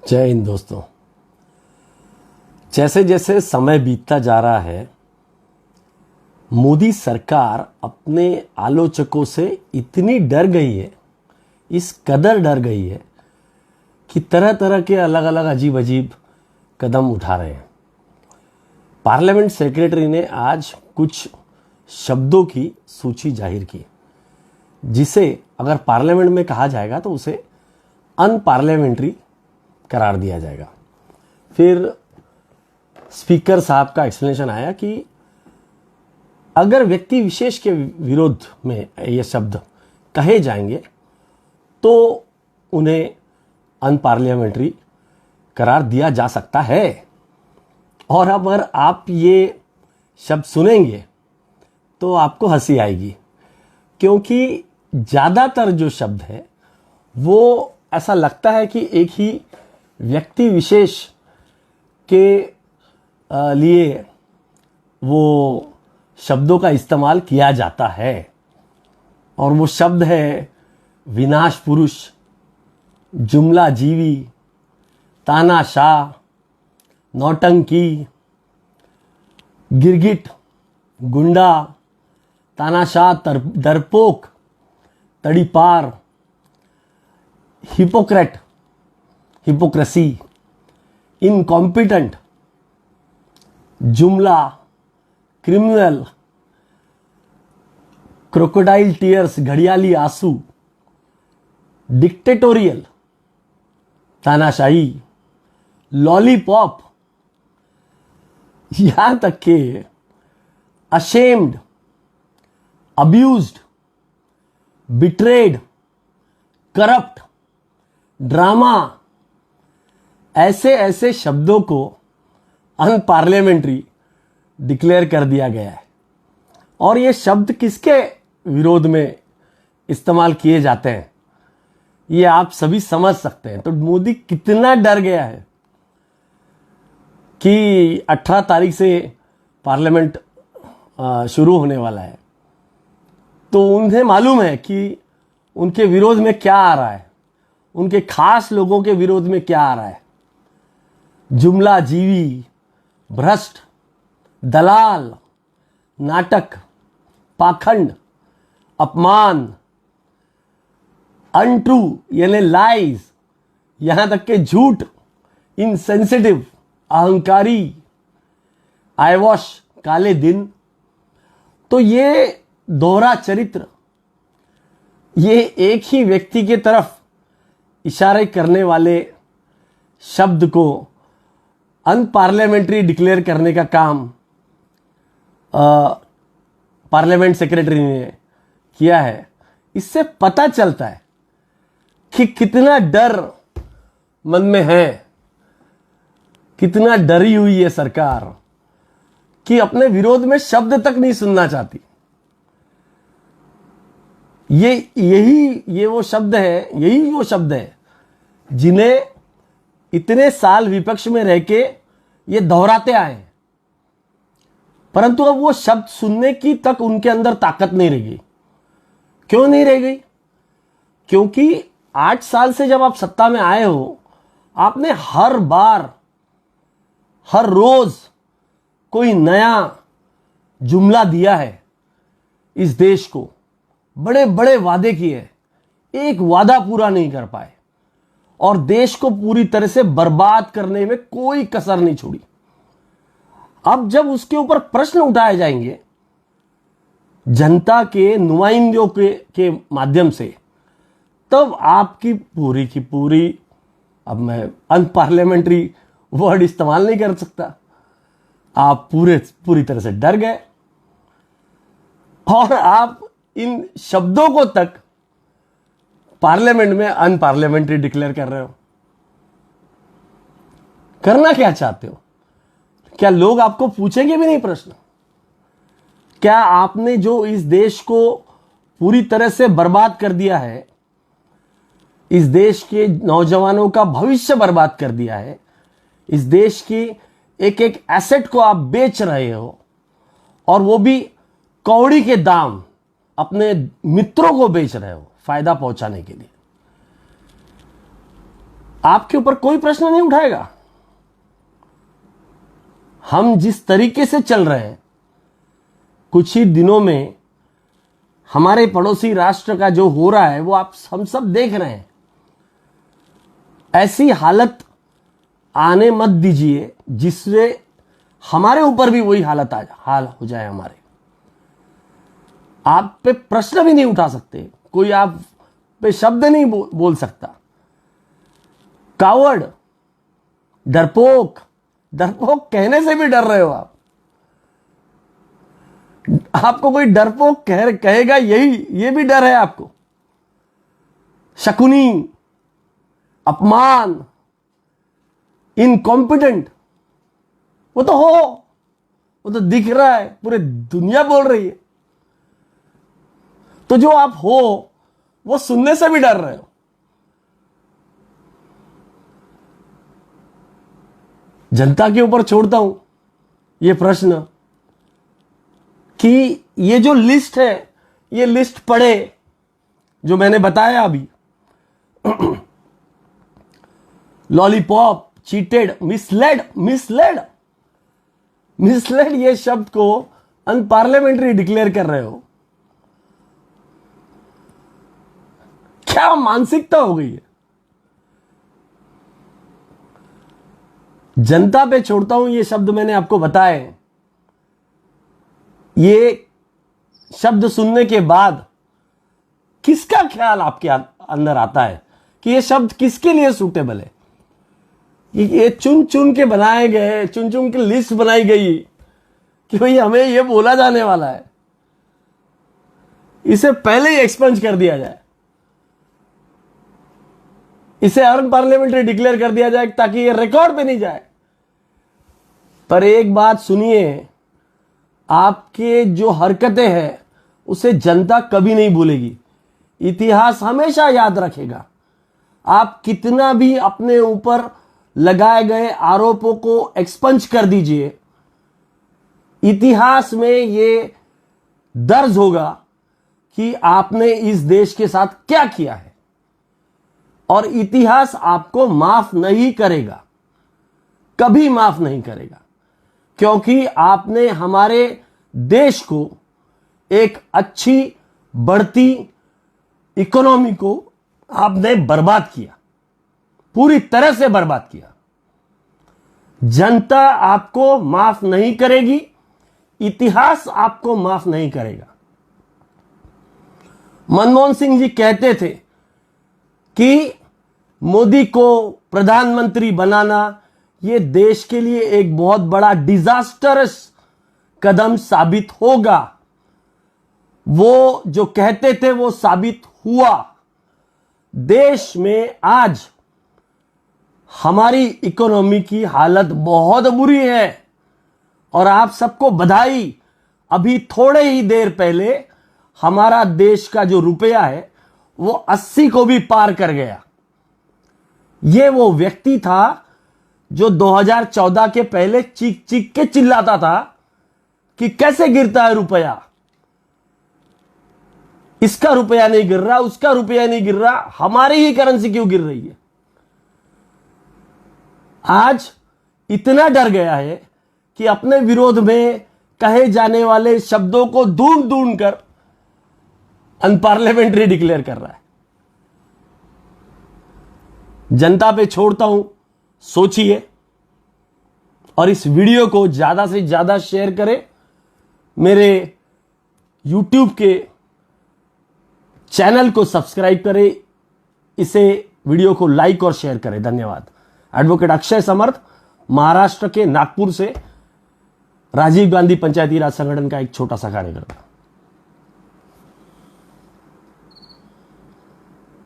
जय हिंद दोस्तों। जैसे जैसे समय बीतता जा रहा है, मोदी सरकार अपने आलोचकों से इतनी डर गई है, इस कदर डर गई है कि तरह तरह के अलग अलग अजीब अजीब कदम उठा रहे हैं। पार्लियामेंट सेक्रेटरी ने आज कुछ शब्दों की सूची जाहिर की, जिसे अगर पार्लियामेंट में कहा जाएगा तो उसे अनपार्लियामेंट्री करार दिया जाएगा। फिर स्पीकर साहब का एक्सप्लेनेशन आया कि अगर व्यक्ति विशेष के विरोध में ये शब्द कहे जाएंगे तो उन्हें अनपार्लियामेंट्री करार दिया जा सकता है। और अगर आप ये शब्द सुनेंगे तो आपको हंसी आएगी, क्योंकि ज़्यादातर जो शब्द है वो ऐसा लगता है कि एक ही व्यक्ति विशेष के लिए वो शब्दों का इस्तेमाल किया जाता है। और वो शब्द है विनाश पुरुष, जुमला जीवी, तानाशाह, नौटंकी, गिरगिट, गुंडा, तानाशाह, डरपोक, तड़ीपार, हिपोक्रेट, हिपोक्रेसी, इनकॉम्पिटेंट, जुमला, क्रिमिनल, क्रोकोडाइल टीयर्स, घड़ियाली आंसू, डिक्टेटोरियल, तानाशाही, लॉलीपॉप, यहां तक के ashamed, abused, betrayed, corrupt, drama, ऐसे ऐसे शब्दों को अनपार्लियामेंट्री डिक्लेयर कर दिया गया है। और ये शब्द किसके विरोध में इस्तेमाल किए जाते हैं ये आप सभी समझ सकते हैं। तो मोदी कितना डर गया है कि 18 तारीख से पार्लियामेंट शुरू होने वाला है, तो उन्हें मालूम है कि उनके विरोध में क्या आ रहा है, उनके खास लोगों के विरोध में क्या आ रहा है। जुमला जीवी, भ्रष्ट, दलाल, नाटक, पाखंड, अपमान, अनट्रू यानी लाइज, यहां तक के झूठ, इनसेंसिटिव, अहंकारी, आयवॉश, काले दिन। तो ये दोहरा चरित्र, ये एक ही व्यक्ति की तरफ इशारे करने वाले शब्द को अनपार्लियामेंट्री डिक्लेयर करने का काम पार्लियामेंट सेक्रेटरी ने किया है। इससे पता चलता है कि कितना डर मन में है, कितना डरी हुई है सरकार कि अपने विरोध में शब्द तक नहीं सुनना चाहती। यही वो शब्द है जिन्हें इतने साल विपक्ष में रह के ये दोहराते आए हैं, परंतु अब वो शब्द सुनने की तक उनके अंदर ताकत नहीं रह गई। क्यों नहीं रह गई? क्योंकि 8 साल से जब आप सत्ता में आए हो, आपने हर बार, हर रोज कोई नया जुमला दिया है इस देश को, बड़े बड़े वादे किए, एक वादा पूरा नहीं कर पाए और देश को पूरी तरह से बर्बाद करने में कोई कसर नहीं छोड़ी। अब जब उसके ऊपर प्रश्न उठाए जाएंगे जनता के नुमाइंदों के माध्यम से, तब आपकी पूरी की पूरी, अब मैं अनपार्लियामेंट्री वर्ड इस्तेमाल नहीं कर सकता, आप पूरी तरह से डर गए और आप इन शब्दों को तक पार्लियामेंट में अनपार्लियामेंट्री डिक्लेयर कर रहे हो। करना क्या चाहते हो? क्या लोग आपको पूछेंगे भी नहीं प्रश्न? क्या आपने जो इस देश को पूरी तरह से बर्बाद कर दिया है, इस देश के नौजवानों का भविष्य बर्बाद कर दिया है, इस देश की एक एक एसेट को आप बेच रहे हो, और वो भी कौड़ी के दाम अपने मित्रों को बेच रहे हो फायदा पहुंचाने के लिए। आपके ऊपर कोई प्रश्न नहीं उठाएगा। हम जिस तरीके से चल रहे हैं, कुछ ही दिनों में हमारे पड़ोसी राष्ट्र का जो हो रहा है वो हम सब देख रहे हैं। ऐसी हालत आने मत दीजिए जिससे हमारे ऊपर भी वही हाल हो जाए हमारे। आप पे प्रश्न भी नहीं उठा सकते, कोई आप पे शब्द नहीं बोल सकता। कावर्ड, डरपोक कहने से भी डर रहे हो आप। आपको कोई डरपोक कहेगा, ये भी डर है आपको। शकुनी, अपमान, इनकॉम्पिटेंट, वो तो दिख रहा है, पूरी दुनिया बोल रही है। तो जो आप हो वो सुनने से भी डर रहे हो। जनता के ऊपर छोड़ता हूं ये प्रश्न कि ये जो लिस्ट है, ये लिस्ट पढ़े जो मैंने बताया अभी। लॉलीपॉप, चीटेड, मिसलेड ये शब्द को अनपार्लियामेंट्री डिक्लेयर कर रहे हो। क्या मानसिकता हो गई है। जनता पे छोड़ता हूं ये शब्द मैंने आपको बताए। ये शब्द सुनने के बाद किसका ख्याल आपके अंदर आता है कि ये शब्द किसके लिए सूटेबल है। ये चुन चुन के बनाए गए, चुन चुन के लिस्ट बनाई गई कि भाई हमें ये बोला जाने वाला है, इसे पहले ही एक्सपंज कर दिया जाए, इसे अनपार्लियामेंट्री डिक्लेयर कर दिया जाए ताकि ये रिकॉर्ड पे नहीं जाए। पर एक बात सुनिए, आपके जो हरकतें हैं उसे जनता कभी नहीं भूलेगी, इतिहास हमेशा याद रखेगा। आप कितना भी अपने ऊपर लगाए गए आरोपों को एक्सपंज कर दीजिए, इतिहास में ये दर्ज होगा कि आपने इस देश के साथ क्या किया है, और इतिहास आपको माफ नहीं करेगा, कभी माफ नहीं करेगा, क्योंकि आपने हमारे देश को एक अच्छी बढ़ती इकोनॉमी को आपने बर्बाद किया, पूरी तरह से बर्बाद किया। जनता आपको माफ नहीं करेगी, इतिहास आपको माफ नहीं करेगा। मनमोहन सिंह जी कहते थे कि मोदी को प्रधानमंत्री बनाना यह देश के लिए एक बहुत बड़ा डिजास्टरस कदम साबित होगा। वो जो कहते थे वो साबित हुआ। देश में आज हमारी इकोनॉमी की हालत बहुत बुरी है, और आप सबको बधाई। अभी थोड़े ही देर पहले हमारा देश का जो रुपया है वो 80 को भी पार कर गया। ये वो व्यक्ति था जो 2014 के पहले चीख चीख के चिल्लाता था कि कैसे गिरता है रुपया, इसका रुपया नहीं गिर रहा, उसका रुपया नहीं गिर रहा, हमारी ही करेंसी क्यों गिर रही है। आज इतना डर गया है कि अपने विरोध में कहे जाने वाले शब्दों को ढूंढ ढूंढ कर अनपार्लियामेंट्री डिक्लेयर कर रहा है। जनता पे छोड़ता हूं, सोचिए, और इस वीडियो को ज्यादा से ज्यादा शेयर करें। मेरे YouTube के चैनल को सब्सक्राइब करें, इसे वीडियो को लाइक और शेयर करें। धन्यवाद। एडवोकेट अक्षय समर्थ, महाराष्ट्र के नागपुर से, राजीव गांधी पंचायती राज संगठन का एक छोटा सा कार्यकर्ता।